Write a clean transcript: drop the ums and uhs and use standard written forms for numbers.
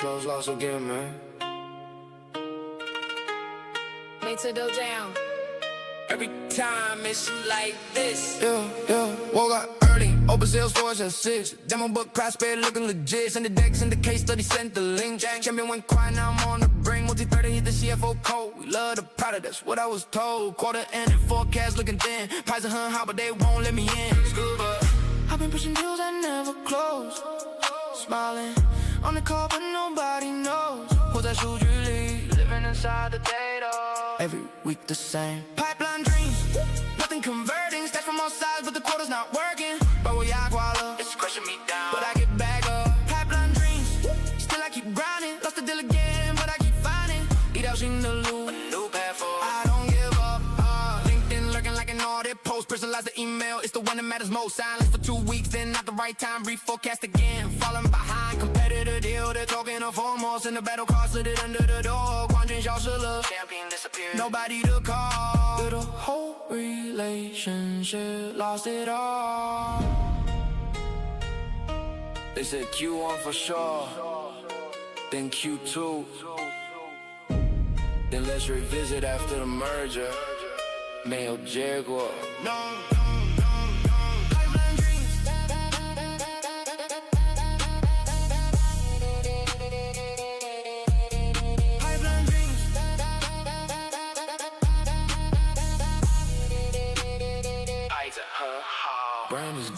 close lost again, man. 每次都这样。Every time it's like this. Yeah, woke up early, open Salesforce at 6. Demo book, class paid, looking legit. Send the deck, send the case study, sent the link. Champion went quiet, now I'm on the brink. Multi-30 hit the CFO code. We love the product, that's what I was told. Quarter ended, forecast looking thin.牌子很好, but they won't let me in. Scuba, I've been pushing deals that never close. Smiling on the call, but nobody knows. 活在数据里 living inside the data. Every week the same. Pipeline dreams, nothing converting. Stats from all sides, but the quota's not working. 把我压垮了 it's crushing me down, but I get back up. Pipeline dreams, still I keep grinding. Lost the deal again, but I keep finding. 条新的路 a new path forward. I don't give up. LinkedIn lurking like an audit post. Personalize the email, it's the one that matters most. Silence for 2 weeks, then not the right time. Reforecast again, falling behind. Competitor deal, they're talking of foremost. In the battle card, slid it under the door. 冠军消失了 champion disappeared. Nobody to call. The whole relationship lost it all. They said Q1 for sure, then Q2. Then let's revisit after the merger. 没有结果 No. Pipeline dreams. Pipeline dreams.牌子很好 Brand is